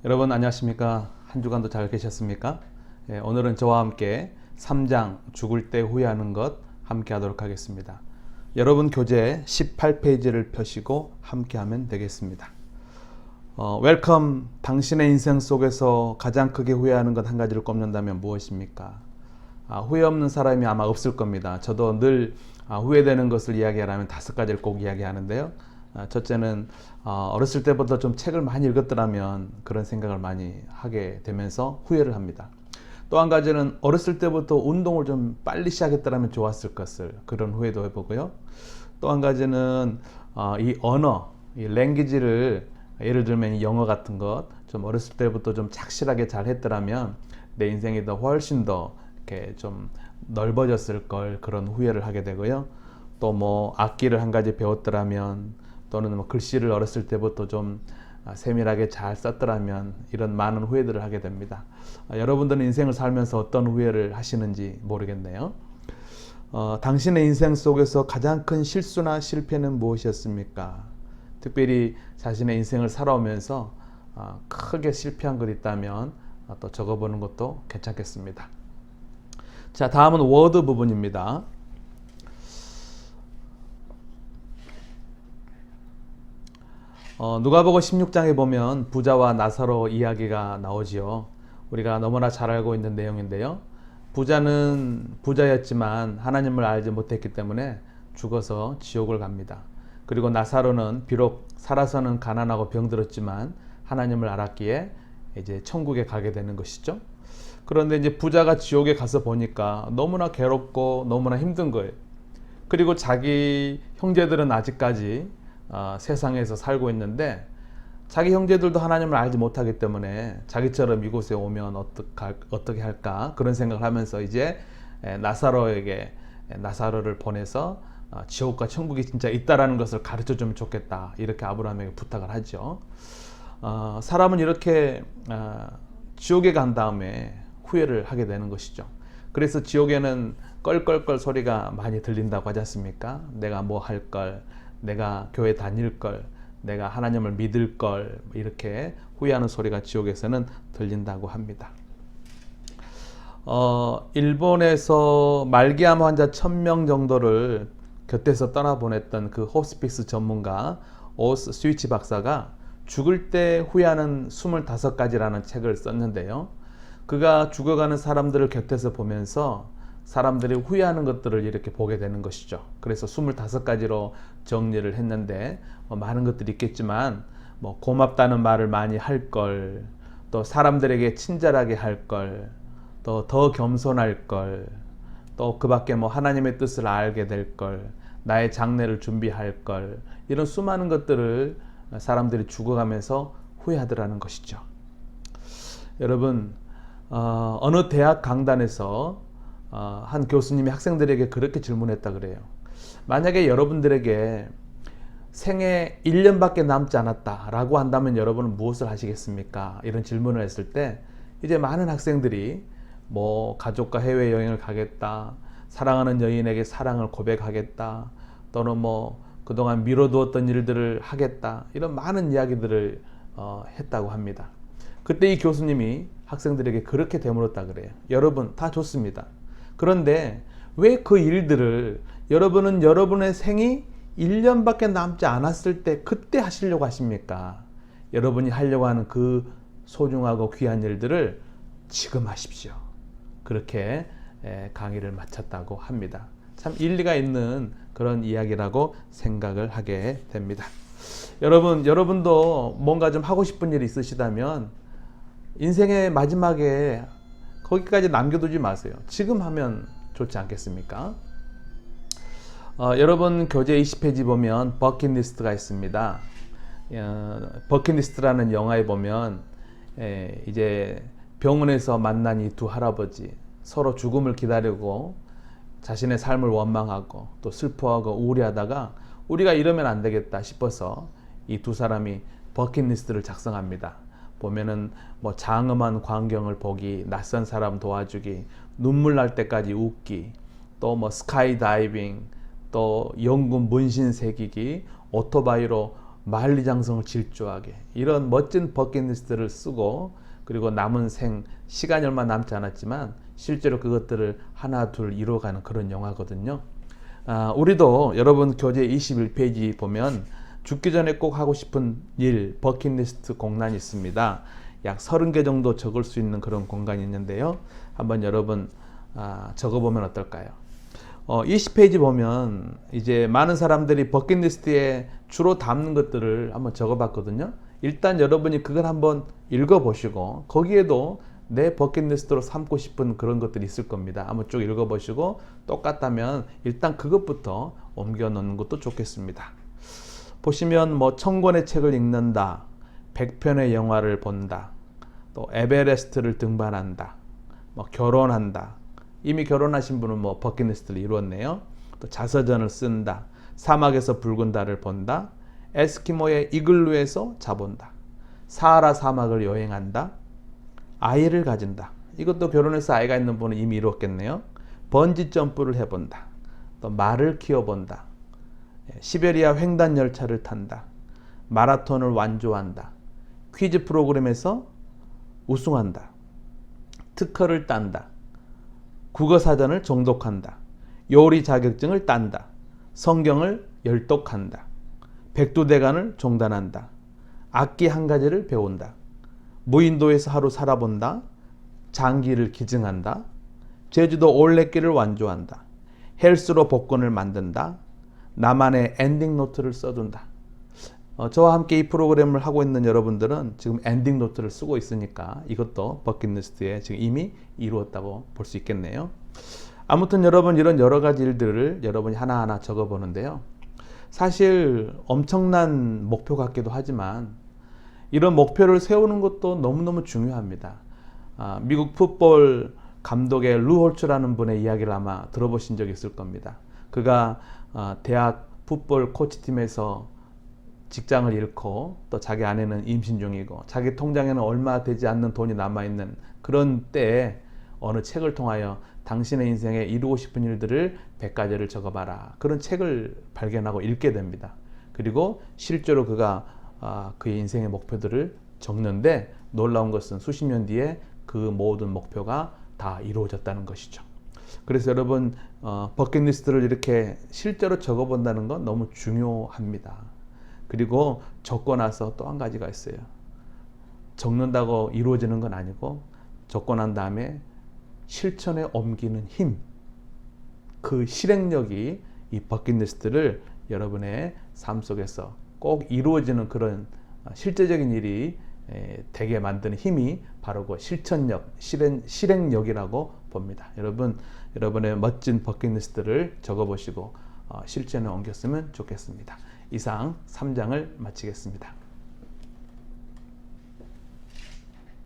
여러분 안녕하십니까? 한 주간도 잘 계셨습니까? 오늘은 저와 함께 3장 죽을 때 후회하는 것 함께 하도록 하겠습니다. 여러분 교재 18페이지를 펴시고 함께 하면 되겠습니다. 웰컴. 당신의 인생 속에서 가장 크게 후회하는 것 한 가지를 꼽는다면 무엇입니까? 후회 없는 사람이 아마 없을 겁니다. 저도 늘 후회되는 것을 이야기하라면 5가지를 꼭 이야기하는데요. 첫째는 어렸을 때부터 좀 책을 많이 읽었더라면 그런 생각을 많이 하게 되면서 후회를 합니다. 또 한 가지는 어렸을 때부터 운동을 좀 빨리 시작했더라면 좋았을 것을, 그런 후회도 해보고요. 또 한 가지는 이 언어, 이 랭귀지를, 예를 들면 영어 같은 것 좀 어렸을 때부터 좀 착실하게 잘 했더라면 내 인생이 더 훨씬 더 이렇게 좀 넓어졌을 걸, 그런 후회를 하게 되고요. 또 뭐 악기를 한 가지 배웠더라면, 또는 뭐 글씨를 어렸을 때부터 좀 세밀하게 잘 썼더라면, 이런 많은 후회들을 하게 됩니다. 여러분들은 인생을 살면서 어떤 후회를 하시는지 모르겠네요. 당신의 인생 속에서 가장 큰 실수나 실패는 무엇이었습니까? 특별히 자신의 인생을 살아오면서 크게 실패한 것 있다면 또 적어보는 것도 괜찮겠습니다. 자, 다음은 워드 부분입니다. 누가복음 16장에 보면 부자와 나사로 이야기가 나오지요. 우리가 너무나 잘 알고 있는 내용인데요. 부자는 부자였지만 하나님을 알지 못했기 때문에 죽어서 지옥을 갑니다. 그리고 나사로는 비록 살아서는 가난하고 병들었지만 하나님을 알았기에 이제 천국에 가게 되는 것이죠. 그런데 이제 부자가 지옥에 가서 보니까 너무나 괴롭고 너무나 힘든 거예요. 그리고 자기 형제들은 아직까지 세상에서 살고 있는데, 자기 형제들도 하나님을 알지 못하기 때문에 자기처럼 이곳에 오면 어떻게 할까, 그런 생각을 하면서 이제 나사로를 보내서 지옥과 천국이 진짜 있다라는 것을 가르쳐 주면 좋겠다, 이렇게 아브라함에게 부탁을 하죠. 사람은 이렇게 지옥에 간 다음에 후회를 하게 되는 것이죠. 그래서 지옥에는 껄껄껄 소리가 많이 들린다고 하지 않습니까? 내가 뭐 할 걸, 내가 교회 다닐 걸, 내가 하나님을 믿을 걸, 이렇게 후회하는 소리가 지옥에서는 들린다고 합니다. 일본에서 말기암 환자 1000명 정도를 곁에서 떠나보냈던 그 호스피스 전문가 오스 스위치 박사가 죽을 때 후회하는 25가지라는 책을 썼는데요. 그가 죽어가는 사람들을 곁에서 보면서 사람들이 후회하는 것들을 이렇게 보게 되는 것이죠. 그래서 25가지로 정리를 했는데, 많은 것들이 있겠지만 고맙다는 말을 많이 할 걸, 또 사람들에게 친절하게 할 걸, 또 더 겸손할 걸, 또 그 밖에 하나님의 뜻을 알게 될 걸, 나의 장래를 준비할 걸, 이런 수많은 것들을 사람들이 죽어가면서 후회하더라는 것이죠. 여러분, 어느 대학 강단에서 한 교수님이 학생들에게 그렇게 질문했다 그래요. 만약에 여러분들에게 생애 1년밖에 남지 않았다 라고 한다면 여러분은 무엇을 하시겠습니까? 이런 질문을 했을 때 이제 많은 학생들이 가족과 해외여행을 가겠다, 사랑하는 여인에게 사랑을 고백하겠다, 또는 그동안 미뤄두었던 일들을 하겠다, 이런 많은 이야기들을 했다고 합니다. 그때 이 교수님이 학생들에게 그렇게 되물었다 그래요. 여러분, 다 좋습니다. 그런데 왜 그 일들을 여러분은 여러분의 생이 1년밖에 남지 않았을 때 그때 하시려고 하십니까? 여러분이 하려고 하는 그 소중하고 귀한 일들을 지금 하십시오. 그렇게 강의를 마쳤다고 합니다. 참 일리가 있는 그런 이야기라고 생각을 하게 됩니다. 여러분도 뭔가 좀 하고 싶은 일이 있으시다면 인생의 마지막에 거기까지 남겨두지 마세요. 지금 하면 좋지 않겠습니까? 여러분 교재 20페이지 보면 버킷리스트가 있습니다. 버킷리스트라는 영화에 보면 이제 병원에서 만난 이 두 할아버지, 서로 죽음을 기다리고 자신의 삶을 원망하고 또 슬퍼하고 우울해하다가 우리가 이러면 안 되겠다 싶어서 이 두 사람이 버킷리스트를 작성합니다. 보면은 장엄한 광경을 보기, 낯선 사람 도와주기, 눈물 날 때까지 웃기, 또 스카이 다이빙, 또 연금 문신 새기기, 오토바이로 만리장성을 질주하게 이런 멋진 버킷리스트를 쓰고 그리고 남은 시간이 얼마 남지 않았지만 실제로 그것들을 하나 둘 이뤄가는 그런 영화거든요. 우리도 여러분 교재 21페이지 보면 죽기 전에 꼭 하고 싶은 일 버킷리스트 공란이 있습니다. 약 30개 정도 적을 수 있는 그런 공간이 있는데요. 한번 여러분 적어보면 어떨까요? 20페이지 보면 이제 많은 사람들이 버킷리스트에 주로 담는 것들을 한번 적어봤거든요. 일단 여러분이 그걸 한번 읽어보시고 거기에도 내 버킷리스트로 삼고 싶은 그런 것들이 있을 겁니다. 한번 쭉 읽어보시고 똑같다면 일단 그것부터 옮겨 놓는 것도 좋겠습니다. 보시면 뭐 1000권의 책을 읽는다, 100편의 영화를 본다, 또 에베레스트를 등반한다, 뭐 결혼한다. 이미 결혼하신 분은 뭐 버킷리스트를 이루었네요. 또 자서전을 쓴다, 사막에서 붉은 달을 본다, 에스키모의 이글루에서 자본다, 사하라 사막을 여행한다, 아이를 가진다. 이것도 결혼해서 아이가 있는 분은 이미 이루었겠네요. 번지 점프를 해본다, 또 말을 키워본다, 시베리아 횡단 열차를 탄다, 마라톤을 완주한다, 퀴즈 프로그램에서 우승한다, 특허를 딴다, 국어사전을 정독한다, 요리 자격증을 딴다, 성경을 열독한다, 백두대간을 종단한다, 악기 한 가지를 배운다, 무인도에서 하루 살아본다, 장기를 기증한다, 제주도 올레길을 완주한다, 헬스로 복권을 만든다, 나만의 엔딩 노트를 써둔다. 저와 함께 이 프로그램을 하고 있는 여러분들은 지금 엔딩 노트를 쓰고 있으니까 이것도 버킷리스트에 지금 이미 이루었다고 볼 수 있겠네요. 아무튼 여러분 이런 여러 가지 일들을 여러분이 하나하나 적어보는데요. 사실 엄청난 목표 같기도 하지만 이런 목표를 세우는 것도 너무너무 중요합니다. 미국 풋볼 감독의 루 홀츠라는 분의 이야기를 아마 들어보신 적이 있을 겁니다. 그가 대학 풋볼 코치팀에서 직장을 잃고 또 자기 아내는 임신 중이고 자기 통장에는 얼마 되지 않는 돈이 남아있는 그런 때에 어느 책을 통하여 당신의 인생에 이루고 싶은 일들을 100가지를 적어봐라. 그런 책을 발견하고 읽게 됩니다. 그리고 실제로 그가 그의 인생의 목표들을 적는데 놀라운 것은 수십 년 뒤에 그 모든 목표가 다 이루어졌다는 것이죠. 그래서 여러분 버킷리스트를 이렇게 실제로 적어본다는 건 너무 중요합니다. 그리고 적고 나서 또 한 가지가 있어요. 적는다고 이루어지는 건 아니고 적고 난 다음에 실천에 옮기는 힘, 그 실행력이 이 버킷리스트를 여러분의 삶 속에서 꼭 이루어지는 그런 실제적인 일이 되게 만드는 힘이 바로 그 실천력, 실행력이라고 봅니다. 여러분의 멋진 버킷리스트를 적어보시고 실천에 옮겼으면 좋겠습니다. 이상 3장을 마치겠습니다.